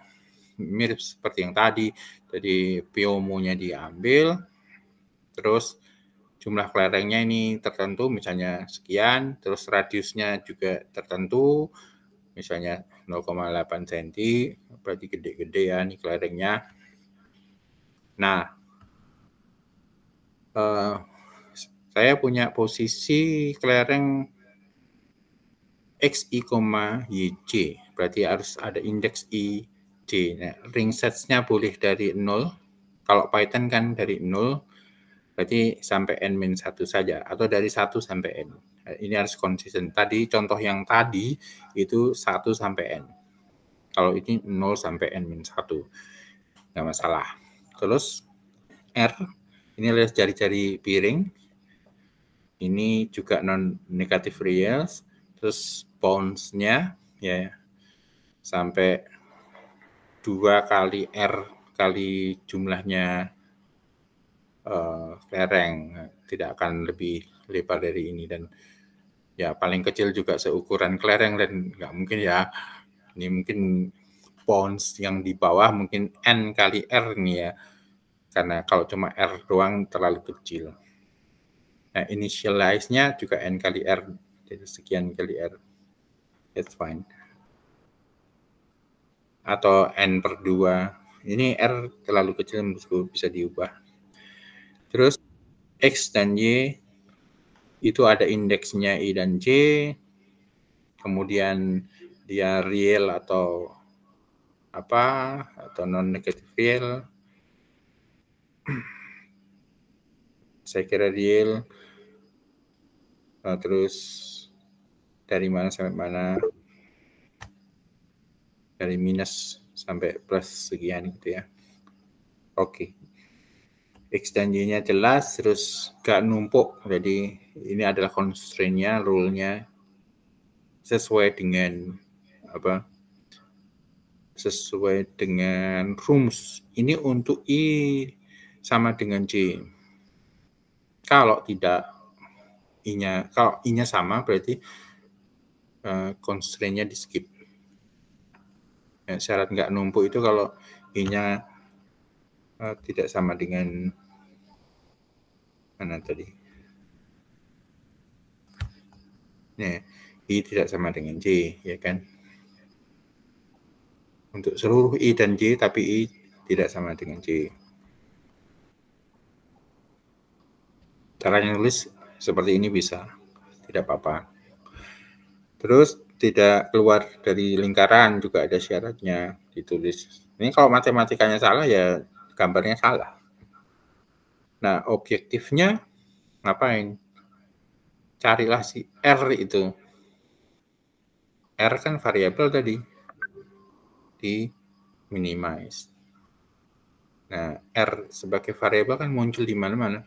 mirip seperti yang tadi. Jadi POMO-nya diambil, terus jumlah kelerengnya ini tertentu, misalnya sekian, terus radiusnya juga tertentu, misalnya 0,8 cm, berarti gede-gede ya ini kelerengnya. Nah, saya punya posisi kelereng XI, YJ, berarti harus ada indeks IJ. Nah, ring size-nya boleh dari 0, kalau Python kan dari 0, berarti sampai N-1 saja, atau dari 1 sampai N. Ini harus konsisten. Tadi contoh yang tadi itu 1 sampai N. Kalau ini 0 sampai N-1. Nggak masalah. Terus R, ini adalah jari-jari piring. Ini juga non-negative reals. Terus bounds-nya ya sampai 2 kali R kali jumlahnya kelereng, tidak akan lebih lebar dari ini, dan ya paling kecil juga seukuran kelereng, dan nggak mungkin ya, ini mungkin bounds yang di bawah mungkin N kali R nih ya, karena kalau cuma R doang terlalu kecil. Nah initialize-nya juga N kali R, jadi sekian kali R, that's fine. Atau N/2, ini R terlalu kecil bisa diubah. Terus X dan Y itu ada indeksnya I dan J, kemudian dia real atau non-negative real. Saya kira real. Nah, terus dari mana sampai mana? Dari minus sampai plus sekian gitu ya. Oke. X dan Y-nya jelas, terus gak numpuk. Jadi ini adalah constraint-nya, rule-nya sesuai dengan sesuai dengan rumus. Ini untuk I sama dengan J. Kalau tidak kalau I-nya sama berarti constraint-nya di skip. Syarat nggak numpuk itu kalau I-nya tidak sama dengan mana tadi? Nah, I tidak sama dengan J, ya kan? Untuk seluruh I dan J, tapi I tidak sama dengan J. Caranya nulis seperti ini bisa, tidak apa-apa. Terus tidak keluar dari lingkaran juga ada syaratnya ditulis. Ini kalau matematikanya salah ya gambarnya salah. Nah, objektifnya ngapain? Carilah si R itu. R kan variabel tadi. Di minimize. Nah, R sebagai variabel kan muncul di mana-mana.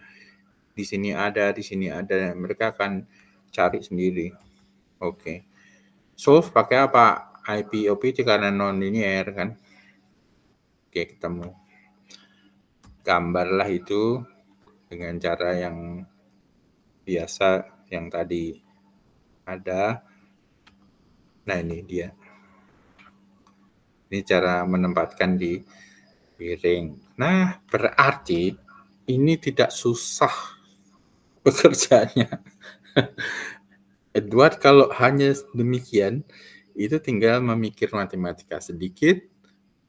Di sini ada, di sini ada. Mereka akan cari sendiri. Oke. Solve pakai apa? IPOP itu karena non-linear kan. Oke, ketemu. Gambarlah itu dengan cara yang biasa yang tadi ada. Nah, ini dia. Ini cara menempatkan di piring. Nah, berarti ini tidak susah pekerjaannya. Edward kalau hanya demikian, itu tinggal memikir matematika sedikit,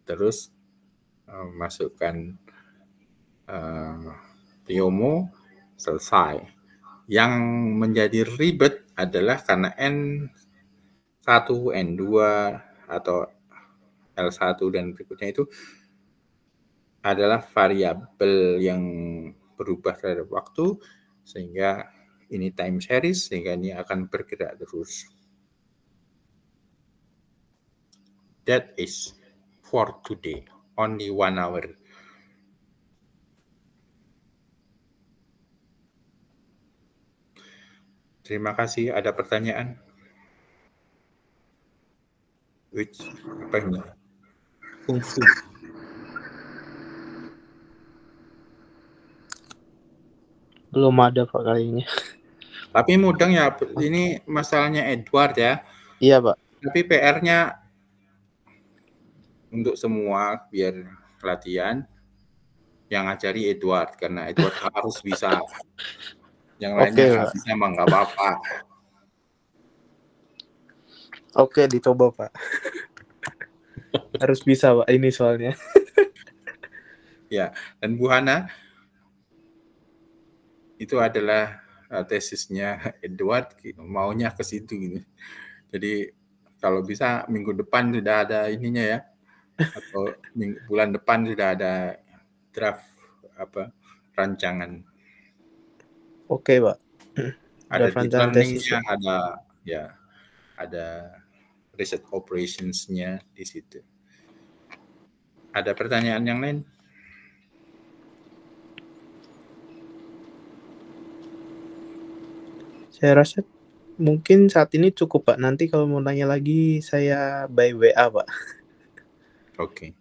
terus masukkan Priomo, selesai. Yang menjadi ribet adalah karena N1, N2, atau L1 dan berikutnya itu adalah variabel yang berubah terhadap waktu, sehingga ini time series, sehingga ini akan bergerak terus. That is for today, only 1 hour. Terima kasih. Ada pertanyaan? Apa ini? Kungfu. Belum ada Pak kali ini. Tapi mudeng ya, ini masalahnya Edward ya. Iya Pak. Tapi PR-nya untuk semua biar latihan yang ngajari Edward, karena Edward harus bisa. Yang lainnya nggak bisa, emang nggak apa-apa. Oke, dicoba Pak. Harus bisa Pak, ini soalnya. Ya, dan Bu Hana, itu adalah tesisnya Edward, maunya ke situ gitu. Jadi kalau bisa minggu depan sudah ada ininya ya, atau bulan depan sudah ada draft rancangan. Oke Pak. Ada deep learning-nya, ada research operations-nya di situ. Ada pertanyaan yang lain? Saya rasa mungkin saat ini cukup Pak. Nanti kalau mau nanya lagi saya by WA Pak. Oke.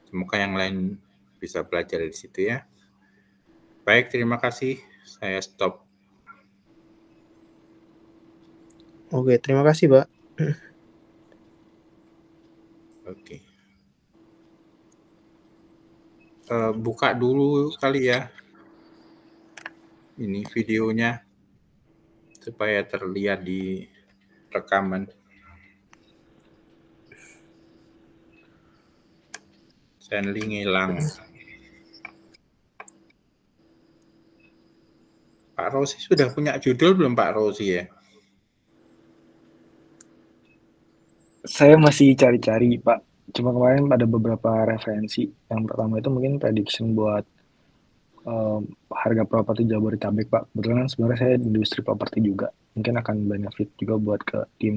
Semoga yang lain bisa belajar di situ ya. Baik, terima kasih. Saya stop. Oke, terima kasih Pak. Oke. Buka dulu kali ya ini videonya supaya terlihat di rekaman. Sending hilang. Pak Rosi sudah punya judul belum Pak Rosi ya? Saya masih cari-cari, Pak. Cuma kemarin ada beberapa referensi. Yang pertama itu mungkin prediction buat harga properti Jabodetabek, Pak. Kebetulan sebenarnya saya di industri properti juga. Mungkin akan benefit juga buat ke tim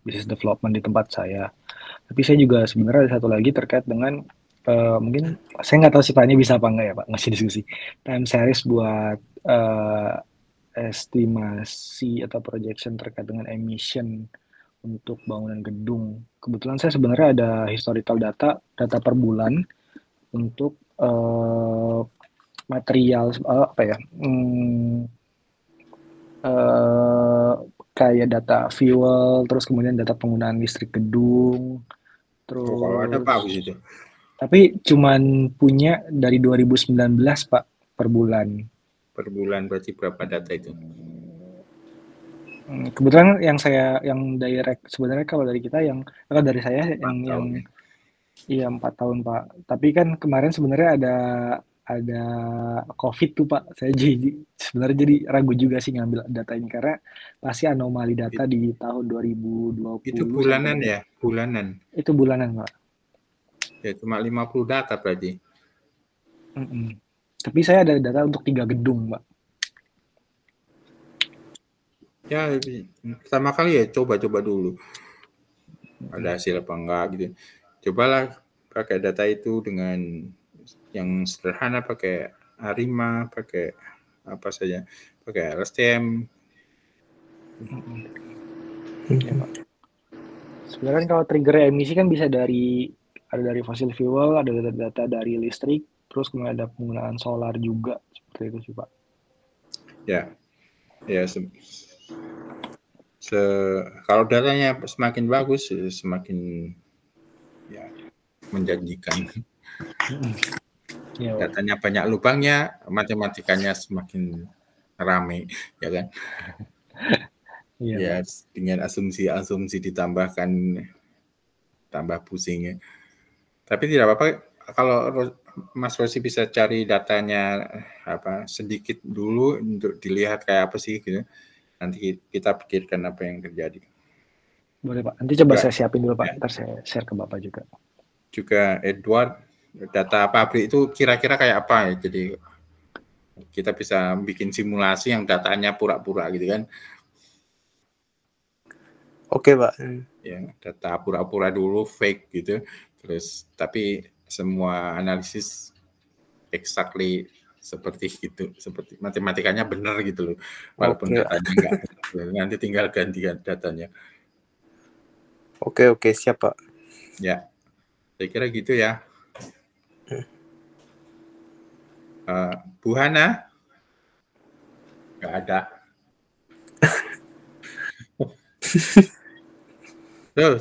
business development di tempat saya. Tapi saya juga sebenarnya ada satu lagi terkait dengan mungkin saya nggak tahu sih Pak ini bisa apa enggak ya Pak, masih diskusi. Time series buat estimasi atau projection terkait dengan emission untuk bangunan gedung. Kebetulan saya sebenarnya ada historical data per bulan untuk material apa ya? Kayak data fuel, terus kemudian data penggunaan listrik gedung, terus. Kalau ada bagus itu. Tapi cuman punya dari 2019 Pak per bulan. Per bulan berarti berapa data itu? Kebetulan yang direct sebenarnya kalau dari kita kalau dari saya yang iya 4 tahun Pak. Tapi kan kemarin sebenarnya ada COVID tuh Pak. Saya sebenarnya jadi ragu juga sih ngambil data ini karena pasti anomali data di tahun 2020. Itu bulanan ya? Bulanan. Itu bulanan Pak. Ya cuma 50 data berarti. Tapi saya ada data untuk 3 gedung Pak. Ya pertama kali ya coba dulu. Ada hasil apa enggak gitu. Cobalah pakai data itu dengan yang sederhana, pakai Arima, pakai apa saja, pakai LSTM. Ya, Pak. Sebenarnya kalau trigger emisi kan bisa ada dari fossil fuel, ada data dari listrik, terus kemudian ada penggunaan solar juga seperti itu sih Pak. Ya kalau datanya semakin bagus, semakin ya menjanjikan. Datanya banyak lubangnya, matematikanya semakin rame, ya kan? Ya, dengan asumsi ditambahkan, tambah pusingnya. Tapi tidak apa-apa kalau Mas Rosi bisa cari datanya sedikit dulu untuk dilihat kayak apa sih gitu. Nanti kita pikirkan apa yang terjadi. Boleh Pak, nanti coba saya siapin dulu Pak, ntar saya share ke Bapak juga. Juga Edward, data pabrik itu kira-kira kayak apa ya? Jadi kita bisa bikin simulasi yang datanya pura-pura gitu kan. Oke Pak. Ya, data pura-pura dulu, fake gitu. Terus tapi semua analisis exactly seperti itu, seperti matematikanya benar gitu loh, walaupun datanya enggak, nanti tinggal ganti datanya. Oke, siap Pak. Ya, saya kira gitu ya. Bu Hana? Nggak ada.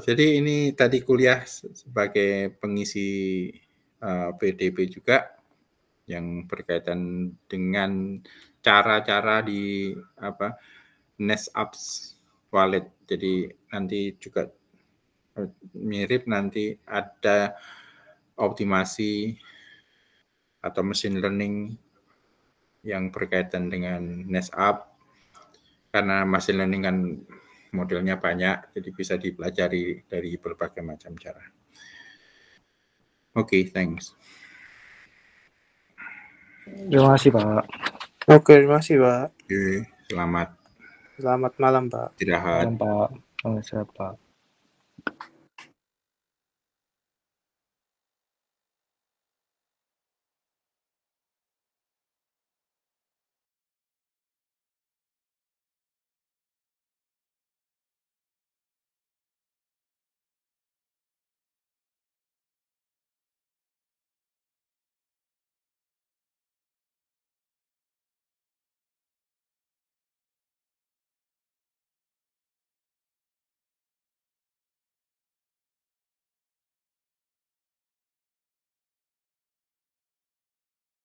Jadi ini tadi kuliah sebagai pengisi PDP juga, yang berkaitan dengan cara-cara di NestApps wallet. Jadi nanti juga mirip, nanti ada optimasi atau machine learning yang berkaitan dengan NestApp, karena machine learning kan modelnya banyak, jadi bisa dipelajari dari berbagai macam cara. Oke, thanks. Terima kasih Pak. Oke, terima kasih Pak. Oke, selamat malam Pak. istirahat. Malam Pak. Selamat istirahat Pak.